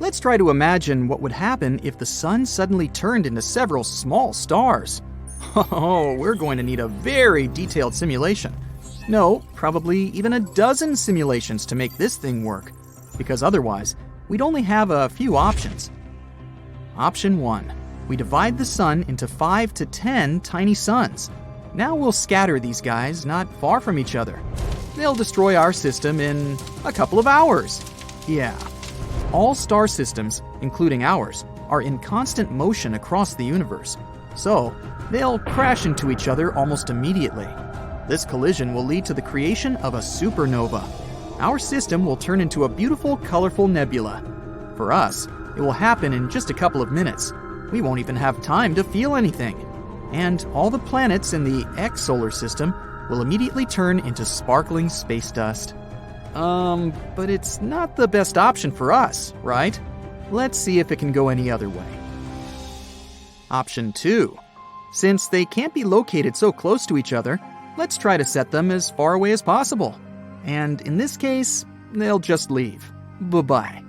let's try to imagine what would happen if the sun suddenly turned into several small stars. Oh, we're going to need a very detailed simulation. No, probably even a dozen simulations to make this thing work, because otherwise, we'd only have a few options. Option 1. We divide the sun into 5 to 10 tiny suns. Now we'll scatter these guys not far from each other. They'll destroy our system in a couple of hours. Yeah. All star systems, including ours, are in constant motion across the universe, so they'll crash into each other almost immediately. This collision will lead to the creation of a supernova. Our system will turn into a beautiful, colorful nebula. For us, it will happen in just a couple of minutes. We won't even have time to feel anything. And all the planets in the X solar system will immediately turn into sparkling space dust. But it's not the best option for us, right? Let's see if it can go any other way. Option 2. Since they can't be located so close to each other, let's try to set them as far away as possible. And in this case, they'll just leave. Bye-bye.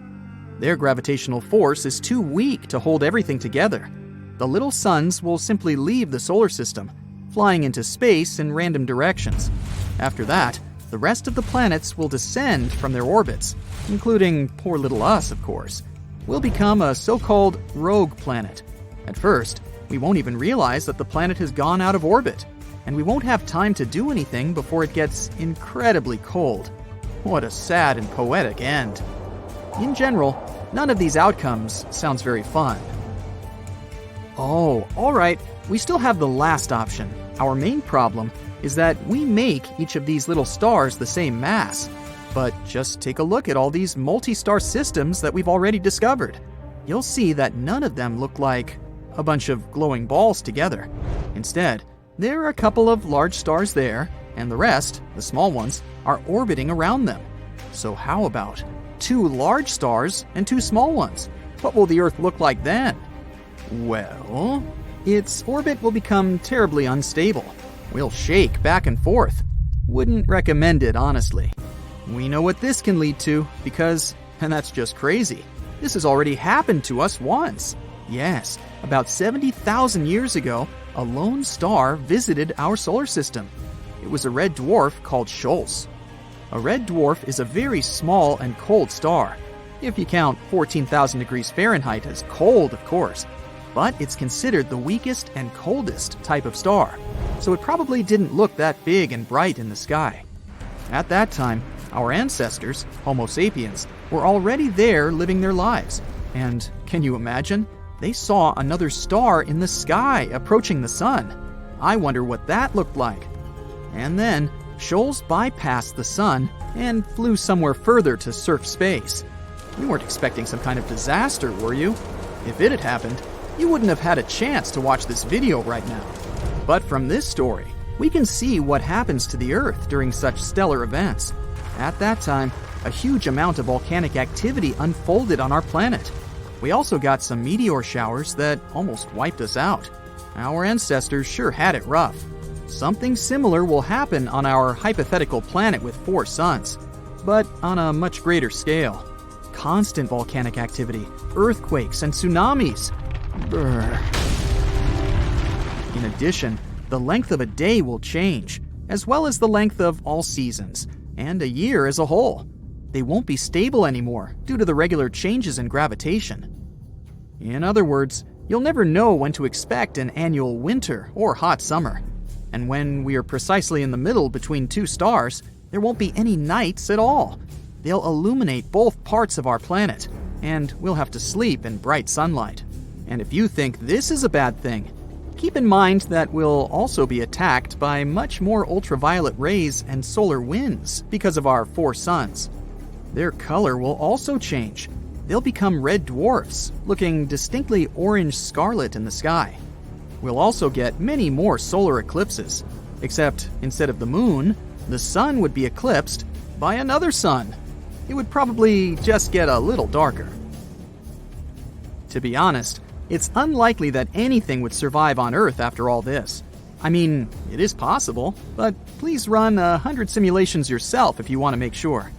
Their gravitational force is too weak to hold everything together. The little suns will simply leave the solar system, flying into space in random directions. After that, the rest of the planets will descend from their orbits, including poor little us, of course. We'll become a so-called rogue planet. At first, we won't even realize that the planet has gone out of orbit, and we won't have time to do anything before it gets incredibly cold. What a sad and poetic end. In general, none of these outcomes sounds very fun. Oh, alright, we still have the last option. Our main problem is that we make each of these little stars the same mass. But just take a look at all these multi-star systems that we've already discovered. You'll see that none of them look like a bunch of glowing balls together. Instead, there are a couple of large stars there, and the rest, the small ones, are orbiting around them. So how about 2 large stars and 2 small ones? What will the Earth look like then? Well, its orbit will become terribly unstable. We'll shake back and forth. Wouldn't recommend it, honestly. We know what this can lead to because, and that's just crazy, this has already happened to us once. Yes, about 70,000 years ago, a lone star visited our solar system. It was a red dwarf called Scholz. A red dwarf is a very small and cold star, if you count 14,000 degrees Fahrenheit as cold, of course. But it's considered the weakest and coldest type of star, so it probably didn't look that big and bright in the sky. At that time, our ancestors, Homo sapiens, were already there living their lives. And can you imagine? They saw another star in the sky approaching the sun. I wonder what that looked like. And then, Scholz bypassed the sun and flew somewhere further to surf space. You weren't expecting some kind of disaster, were you? If it had happened, you wouldn't have had a chance to watch this video right now. But from this story, we can see what happens to the Earth during such stellar events. At that time, a huge amount of volcanic activity unfolded on our planet. We also got some meteor showers that almost wiped us out. Our ancestors sure had it rough. Something similar will happen on our hypothetical planet with 4 suns, but on a much greater scale. Constant volcanic activity, earthquakes, and tsunamis. Brr. In addition, the length of a day will change, as well as the length of all seasons, and a year as a whole. They won't be stable anymore due to the regular changes in gravitation. In other words, you'll never know when to expect an annual winter or hot summer. And when we are precisely in the middle between 2 stars, there won't be any nights at all. They'll illuminate both parts of our planet, and we'll have to sleep in bright sunlight. And if you think this is a bad thing, keep in mind that we'll also be attacked by much more ultraviolet rays and solar winds because of our 4 suns. Their color will also change. They'll become red dwarfs, looking distinctly orange-scarlet in the sky. We'll also get many more solar eclipses, except instead of the moon, the sun would be eclipsed by another sun. It would probably just get a little darker. To be honest, it's unlikely that anything would survive on Earth after all this. I mean, it is possible, but please run 100 simulations yourself if you want to make sure.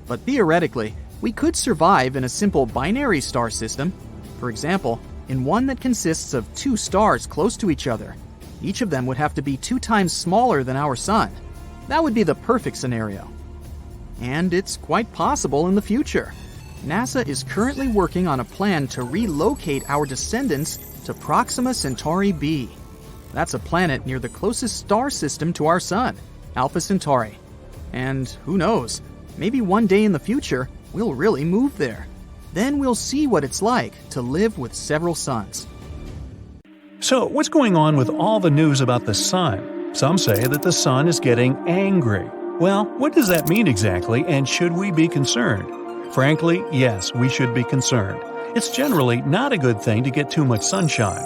But theoretically, We could survive in a simple binary star system, for example, in one that consists of two stars close to each other. Each of them would have to be 2 times smaller than our Sun. That would be the perfect scenario. And it's quite possible in the future. NASA is currently working on a plan to relocate our descendants to Proxima Centauri b. That's a planet near the closest star system to our Sun, Alpha Centauri. And who knows, maybe one day in the future, we'll really move there. Then we'll see what it's like to live with several suns. So, what's going on with all the news about the Sun? Some say that the Sun is getting angry. Well, what does that mean exactly, and should we be concerned? Frankly, yes, we should be concerned. It's generally not a good thing to get too much sunshine.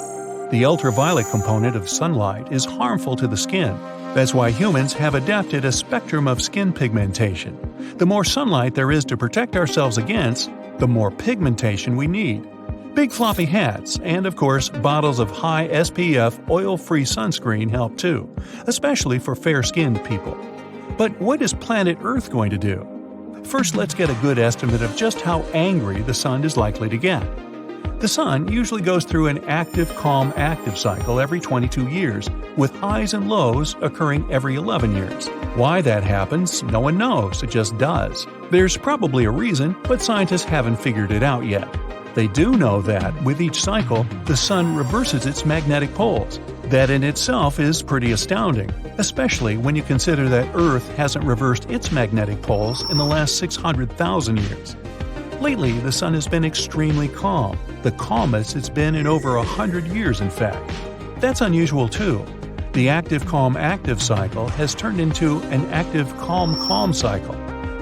The ultraviolet component of sunlight is harmful to the skin. That's why humans have adapted a spectrum of skin pigmentation. The more sunlight there is to protect ourselves against, the more pigmentation we need. Big floppy hats and, of course, bottles of high SPF oil-free sunscreen help too, especially for fair-skinned people. But what is planet Earth going to do? First, let's get a good estimate of just how angry the Sun is likely to get. The Sun usually goes through an active-calm active cycle every 22 years, with highs and lows occurring every 11 years. Why that happens, no one knows, it just does. There's probably a reason, but scientists haven't figured it out yet. They do know that, with each cycle, the Sun reverses its magnetic poles. That in itself is pretty astounding, especially when you consider that Earth hasn't reversed its magnetic poles in the last 600,000 years. Lately, the Sun has been extremely calm, the calmest it's been in over 100 years in fact. That's unusual too. The active-calm-active cycle has turned into an active-calm-calm cycle.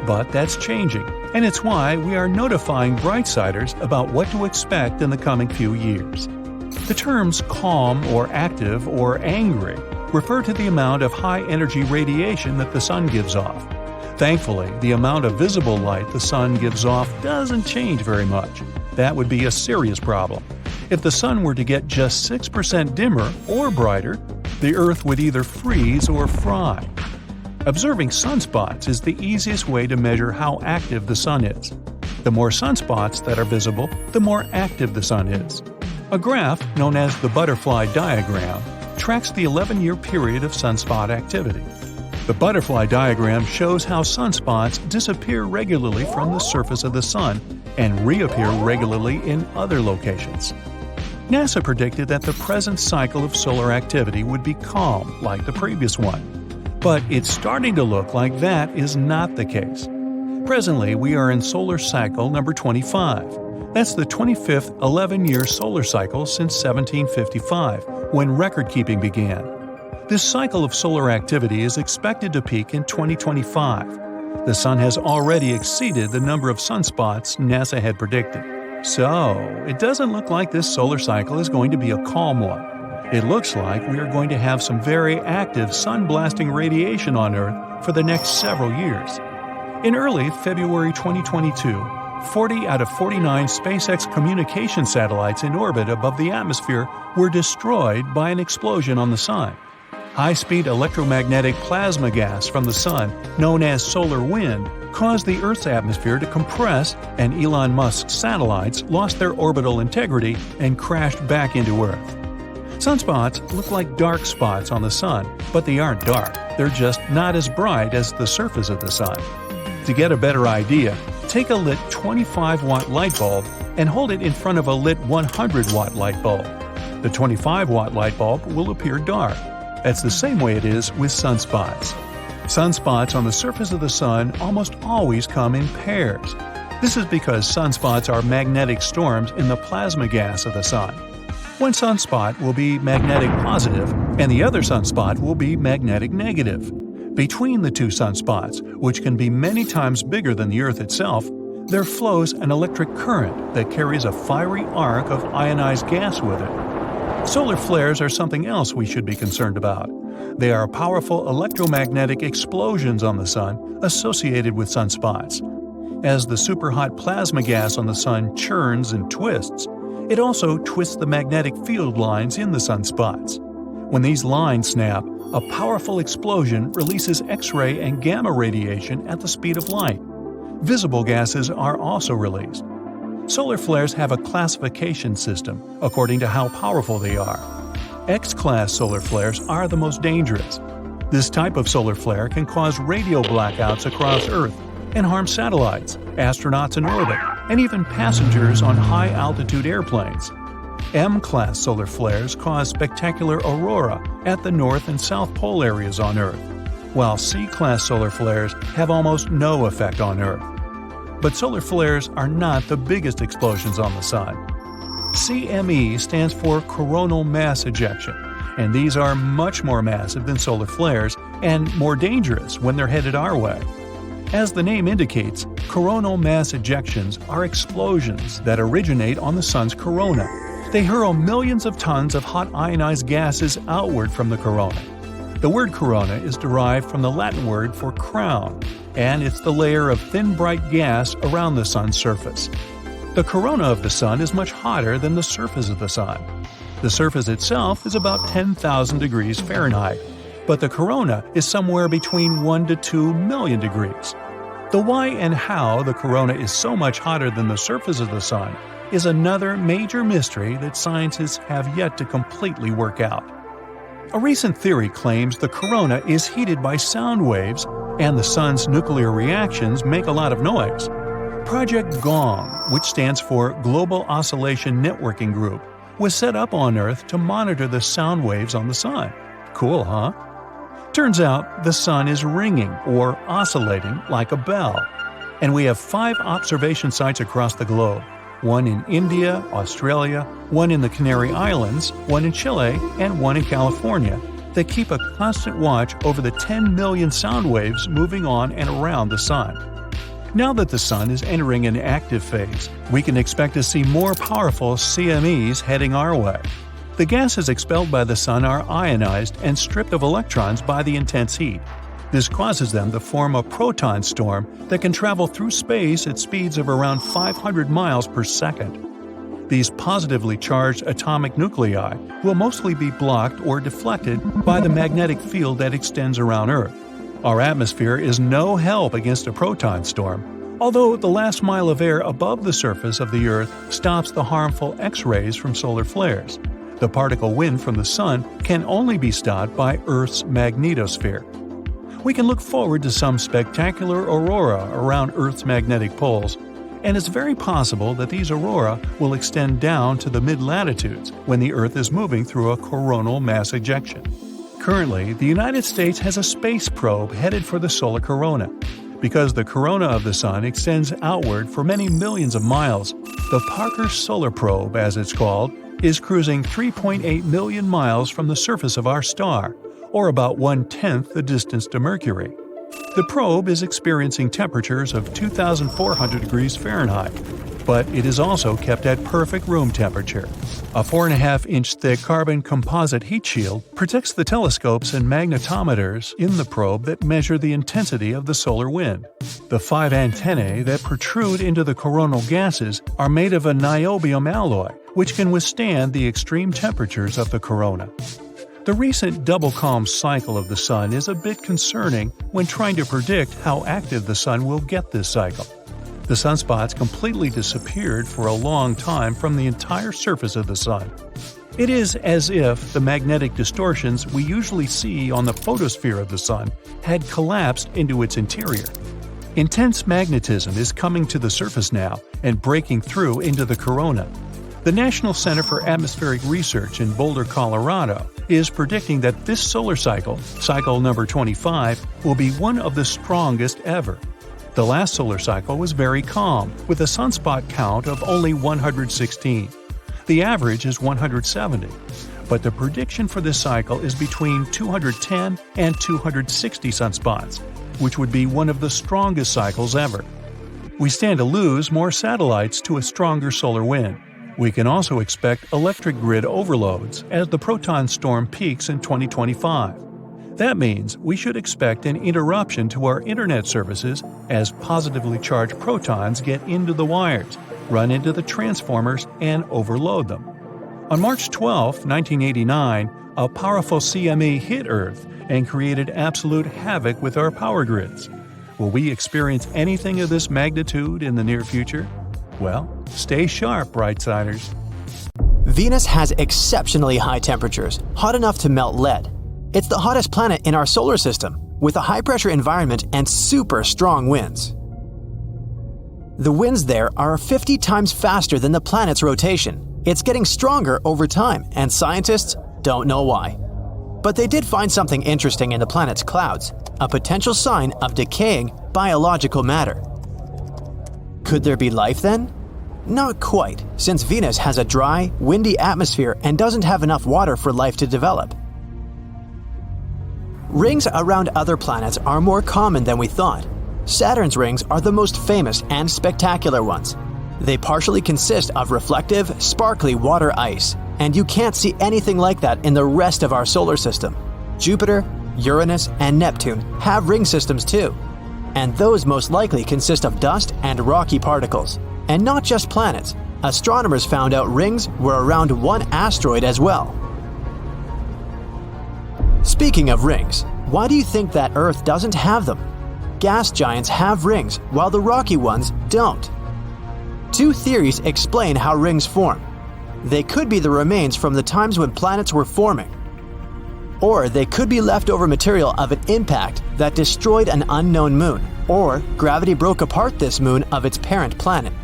But that's changing, and it's why we are notifying Brightsiders about what to expect in the coming few years. The terms calm or active or angry refer to the amount of high-energy radiation that the Sun gives off. Thankfully, the amount of visible light the Sun gives off doesn't change very much. That would be a serious problem. If the Sun were to get just 6% dimmer or brighter, the Earth would either freeze or fry. Observing sunspots is the easiest way to measure how active the Sun is. The more sunspots that are visible, the more active the Sun is. A graph, known as the butterfly diagram, tracks the 11-year period of sunspot activity. The butterfly diagram shows how sunspots disappear regularly from the surface of the Sun and reappear regularly in other locations. NASA predicted that the present cycle of solar activity would be calm, like the previous one. But it's starting to look like that is not the case. Presently, we are in solar cycle number 25. That's the 25th 11-year solar cycle since 1755, when record-keeping began. This cycle of solar activity is expected to peak in 2025. The Sun has already exceeded the number of sunspots NASA had predicted. So, it doesn't look like this solar cycle is going to be a calm one. It looks like we are going to have some very active sun-blasting radiation on Earth for the next several years. In early February 2022, 40 out of 49 SpaceX communication satellites in orbit above the atmosphere were destroyed by an explosion on the Sun. High-speed electromagnetic plasma gas from the Sun, known as solar wind, caused the Earth's atmosphere to compress, and Elon Musk's satellites lost their orbital integrity and crashed back into Earth. Sunspots look like dark spots on the Sun, but they aren't dark. They're just not as bright as the surface of the Sun. To get a better idea, take a lit 25-watt light bulb and hold it in front of a lit 100-watt light bulb. The 25-watt light bulb will appear dark. That's the same way it is with sunspots. Sunspots on the surface of the Sun almost always come in pairs. This is because sunspots are magnetic storms in the plasma gas of the Sun. One sunspot will be magnetic positive, and the other sunspot will be magnetic negative. Between the two sunspots, which can be many times bigger than the Earth itself, there flows an electric current that carries a fiery arc of ionized gas with it. Solar flares are something else we should be concerned about. They are powerful electromagnetic explosions on the Sun associated with sunspots. As the superhot plasma gas on the Sun churns and twists, it also twists the magnetic field lines in the sunspots. When these lines snap, a powerful explosion releases X-ray and gamma radiation at the speed of light. visible gases are also released. Solar flares have a classification system according to how powerful they are. X-class solar flares are the most dangerous. This type of solar flare can cause radio blackouts across Earth and harm satellites, astronauts in orbit, and even passengers on high-altitude airplanes. M-class solar flares cause spectacular aurora at the North and South Pole areas on Earth, while C-class solar flares have almost no effect on Earth. But solar flares are not the biggest explosions on the Sun. CME stands for coronal mass ejection, and these are much more massive than solar flares and more dangerous when they're headed our way. As the name indicates, coronal mass ejections are explosions that originate on the Sun's corona. They hurl millions of tons of hot ionized gases outward from the corona. The word corona is derived from the Latin word for crown, and it's the layer of thin bright gas around the Sun's surface. The corona of the Sun is much hotter than the surface of the Sun. The surface itself is about 10,000 degrees Fahrenheit, but the corona is somewhere between 1 to 2 million degrees. The why and how the corona is so much hotter than the surface of the Sun is another major mystery that scientists have yet to completely work out. A recent theory claims the corona is heated by sound waves and the Sun's nuclear reactions make a lot of noise. Project GONG, which stands for Global Oscillation Networking Group, was set up on Earth to monitor the sound waves on the Sun. Cool, huh? Turns out the Sun is ringing or oscillating like a bell. And we have 5 observation sites across the globe. One in India, Australia, one in the Canary Islands, one in Chile, and one in California that keep a constant watch over the 10 million sound waves moving on and around the Sun. Now that the Sun is entering an active phase, we can expect to see more powerful CMEs heading our way. The gases expelled by the Sun are ionized and stripped of electrons by the intense heat. This causes them to form a proton storm that can travel through space at speeds of around 500 miles per second. These positively charged atomic nuclei will mostly be blocked or deflected by the magnetic field that extends around Earth. Our atmosphere is no help against a proton storm, although the last mile of air above the surface of the Earth stops the harmful X-rays from solar flares. The particle wind from the Sun can only be stopped by Earth's magnetosphere. We can look forward to some spectacular aurora around Earth's magnetic poles, and it's very possible that these aurora will extend down to the mid-latitudes when the Earth is moving through a coronal mass ejection. Currently, the United States has a space probe headed for the solar corona. Because the corona of the Sun extends outward for many millions of miles, the Parker Solar Probe, as it's called, is cruising 3.8 million miles from the surface of our star, or about 1/10 the distance to Mercury. The probe is experiencing temperatures of 2,400 degrees Fahrenheit, but it is also kept at perfect room temperature. A 4.5-inch thick carbon composite heat shield protects the telescopes and magnetometers in the probe that measure the intensity of the solar wind. The 5 antennae that protrude into the coronal gases are made of a niobium alloy, which can withstand the extreme temperatures of the corona. The recent double calm cycle of the Sun is a bit concerning when trying to predict how active the Sun will get this cycle. The sunspots completely disappeared for a long time from the entire surface of the Sun. It is as if the magnetic distortions we usually see on the photosphere of the Sun had collapsed into its interior. Intense magnetism is coming to the surface now and breaking through into the corona. The National Center for Atmospheric Research in Boulder, Colorado, is predicting that this solar cycle, cycle number 25, will be one of the strongest ever. The last solar cycle was very calm, with a sunspot count of only 116. The average is 170. But the prediction for this cycle is between 210 and 260 sunspots, which would be one of the strongest cycles ever. We stand to lose more satellites to a stronger solar wind. We can also expect electric grid overloads as the proton storm peaks in 2025. That means we should expect an interruption to our internet services as positively charged protons get into the wires, run into the transformers, and overload them. On March 12, 1989, a powerful CME hit Earth and created absolute havoc with our power grids. Will we experience anything of this magnitude in the near future? Well, stay sharp, Brightsiders. Venus has exceptionally high temperatures, hot enough to melt lead. It's the hottest planet in our solar system, with a high-pressure environment and super strong winds. The winds there are 50 times faster than the planet's rotation. It's getting stronger over time, and scientists don't know why. But they did find something interesting in the planet's clouds, a potential sign of decaying biological matter. Could there be life then? Not quite, since Venus has a dry, windy atmosphere and doesn't have enough water for life to develop. Rings around other planets are more common than we thought. Saturn's rings are the most famous and spectacular ones. They partially consist of reflective, sparkly water ice, and you can't see anything like that in the rest of our solar system. Jupiter, Uranus, and Neptune have ring systems too, and those most likely consist of dust and rocky particles. And not just planets. Astronomers found out rings were around one asteroid as well. Speaking of rings, why do you think that Earth doesn't have them? Gas giants have rings, while the rocky ones don't. Two theories explain how rings form. They could be the remains from the times when planets were forming. Or they could be leftover material of an impact that destroyed an unknown moon, or gravity broke apart this moon of its parent planet.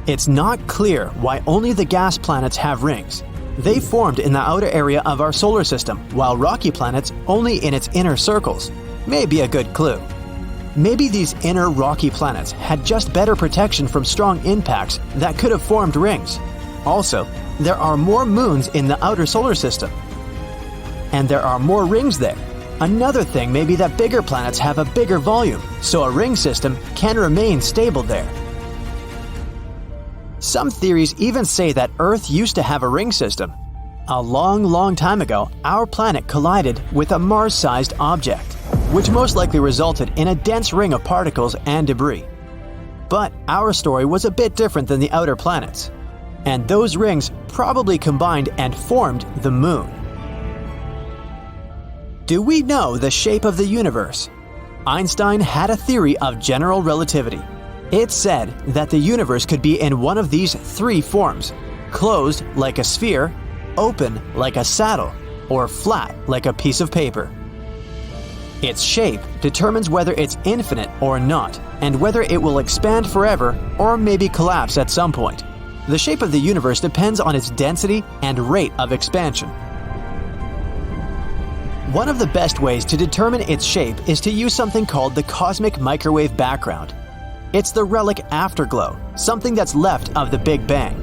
It's not clear why only the gas planets have rings. They formed in the outer area of our solar system, while rocky planets only in its inner circles. May be a good clue. Maybe these inner rocky planets had just better protection from strong impacts that could have formed rings. Also, there are more moons in the outer solar system. And there are more rings there. Another thing may be that bigger planets have a bigger volume, so a ring system can remain stable there. Some theories even say that Earth used to have a ring system. A long time ago, our planet collided with a Mars-sized object, which most likely resulted in a dense ring of particles and debris. But our story was a bit different than the outer planets, and those rings probably combined and formed the Moon. Do we know the shape of the universe? Einstein had a theory of general relativity. It said that the universe could be in one of these three forms: closed like a sphere, open like a saddle, or flat like a piece of paper. Its shape determines whether it's infinite or not, and whether it will expand forever or maybe collapse at some point. The shape of the universe depends on its density and rate of expansion. One of the best ways to determine its shape is to use something called the cosmic microwave background. It's the relic afterglow, something that's left of the Big Bang.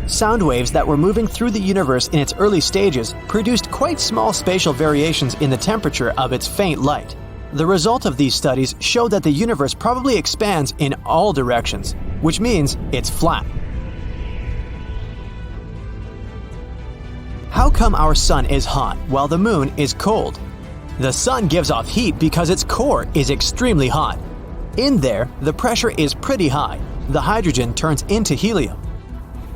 Sound waves that were moving through the universe in its early stages produced quite small spatial variations in the temperature of its faint light. The result of these studies showed that the universe probably expands in all directions, which means it's flat. How come our sun is hot while the moon is cold? The sun gives off heat because its core is extremely hot. In there, the pressure is pretty high. The hydrogen turns into helium.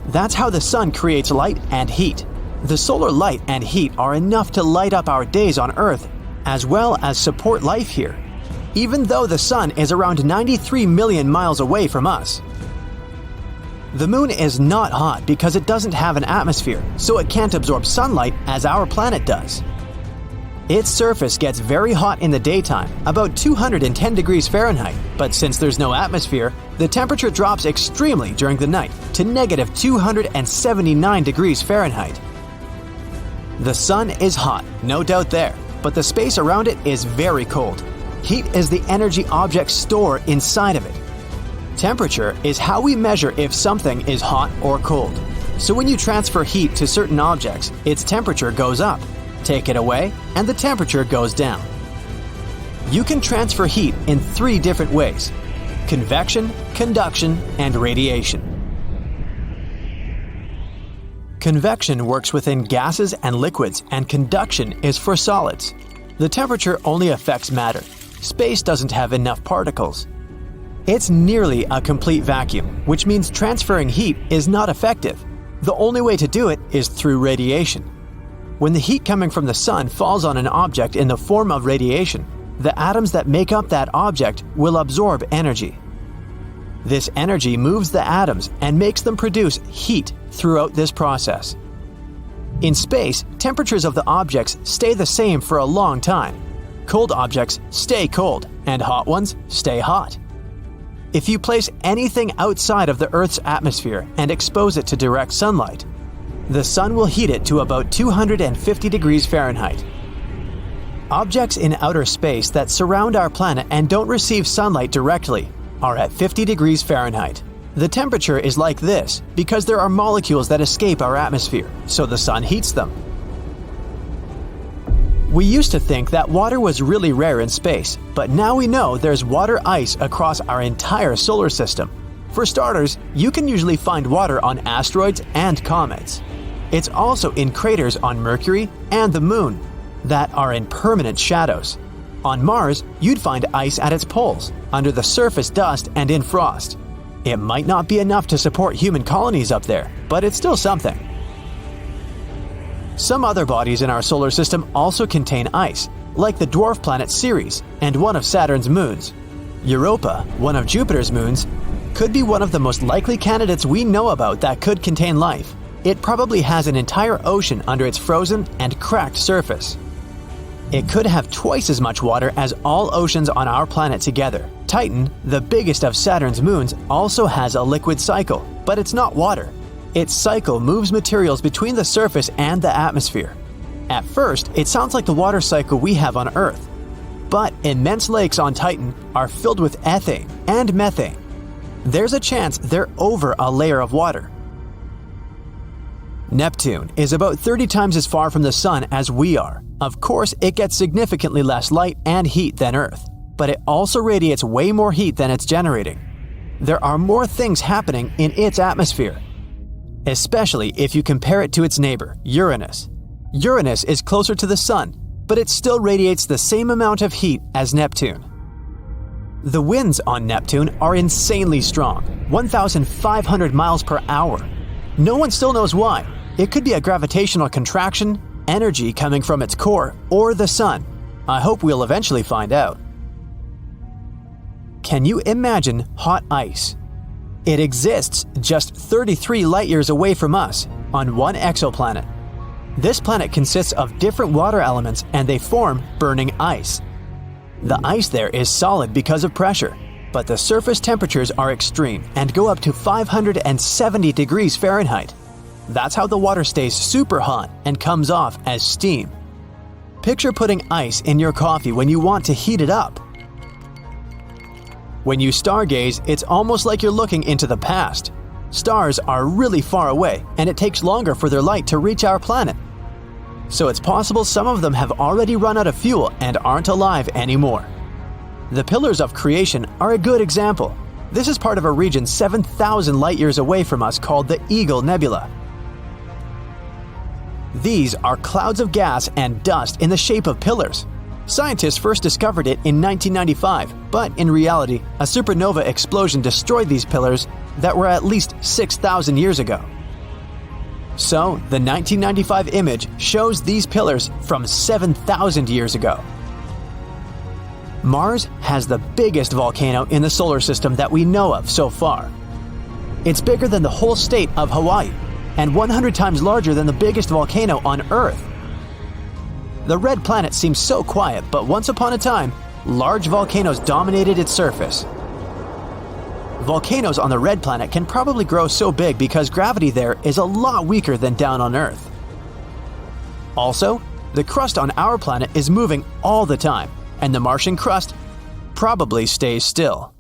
That's how the sun creates light and heat. The solar light and heat are enough to light up our days on Earth, as well as support life here, even though the sun is around 93 million miles away from us. The moon is not hot because it doesn't have an atmosphere, so it can't absorb sunlight as our planet does. Its surface gets very hot in the daytime, about 210 degrees Fahrenheit, but since there's no atmosphere, the temperature drops extremely during the night to negative 279 degrees Fahrenheit. The sun is hot, no doubt there, but the space around it is very cold. Heat is the energy objects store inside of it. Temperature is how we measure if something is hot or cold. So when you transfer heat to certain objects, its temperature goes up. Take it away, and the temperature goes down. You can transfer heat in three different ways: convection, conduction, and radiation. Convection works within gases and liquids, and conduction is for solids. The temperature only affects matter. Space doesn't have enough particles. It's nearly a complete vacuum, which means transferring heat is not effective. The only way to do it is through radiation. When the heat coming from the sun falls on an object in the form of radiation, the atoms that make up that object will absorb energy. This energy moves the atoms and makes them produce heat throughout this process. In space, temperatures of the objects stay the same for a long time. Cold objects stay cold, and hot ones stay hot. If you place anything outside of the Earth's atmosphere and expose it to direct sunlight, the sun will heat it to about 250 degrees Fahrenheit. Objects in outer space that surround our planet and don't receive sunlight directly are at 50 degrees Fahrenheit. The temperature is like this because there are molecules that escape our atmosphere, so the sun heats them. We used to think that water was really rare in space, but now we know there's water ice across our entire solar system. For starters, you can usually find water on asteroids and comets. It's also in craters on Mercury and the Moon that are in permanent shadows. On Mars, you'd find ice at its poles, under the surface dust and in frost. It might not be enough to support human colonies up there, but it's still something. Some other bodies in our solar system also contain ice, like the dwarf planet Ceres and one of Saturn's moons. Europa, one of Jupiter's moons, could be one of the most likely candidates we know about that could contain life. It probably has an entire ocean under its frozen and cracked surface. It could have twice as much water as all oceans on our planet together. Titan, the biggest of Saturn's moons, also has a liquid cycle, but it's not water. Its cycle moves materials between the surface and the atmosphere. At first, it sounds like the water cycle we have on Earth. But immense lakes on Titan are filled with ethane and methane. There's a chance they're over a layer of water. Neptune is about 30 times as far from the Sun as we are. Of course, it gets significantly less light and heat than Earth, but it also radiates way more heat than it's generating. There are more things happening in its atmosphere, especially if you compare it to its neighbor, Uranus. Uranus is closer to the Sun, but it still radiates the same amount of heat as Neptune. The winds on Neptune are insanely strong, 1,500 miles per hour. No one still knows why. It could be a gravitational contraction, energy coming from its core, or the sun. I hope we'll eventually find out. Can you imagine hot ice? It exists just 33 light-years away from us, on one exoplanet. This planet consists of different water elements and they form burning ice. The ice there is solid because of pressure, but the surface temperatures are extreme and go up to 570 degrees Fahrenheit. That's how the water stays super hot and comes off as steam. Picture putting ice in your coffee when you want to heat it up. When you stargaze, it's almost like you're looking into the past. Stars are really far away, and it takes longer for their light to reach our planet. So it's possible some of them have already run out of fuel and aren't alive anymore. The Pillars of Creation are a good example. This is part of a region 7,000 light-years away from us called the Eagle Nebula. These are clouds of gas and dust in the shape of pillars. Scientists first discovered it in 1995, but in reality, a supernova explosion destroyed these pillars that were at least 6,000 years ago. So, the 1995 image shows these pillars from 7,000 years ago. Mars has the biggest volcano in the solar system that we know of so far. It's bigger than the whole state of Hawaii, and 100 times larger than the biggest volcano on Earth. The red planet seems so quiet, but once upon a time, large volcanoes dominated its surface. Volcanoes on the red planet can probably grow so big because gravity there is a lot weaker than down on Earth. Also, the crust on our planet is moving all the time, and the Martian crust probably stays still.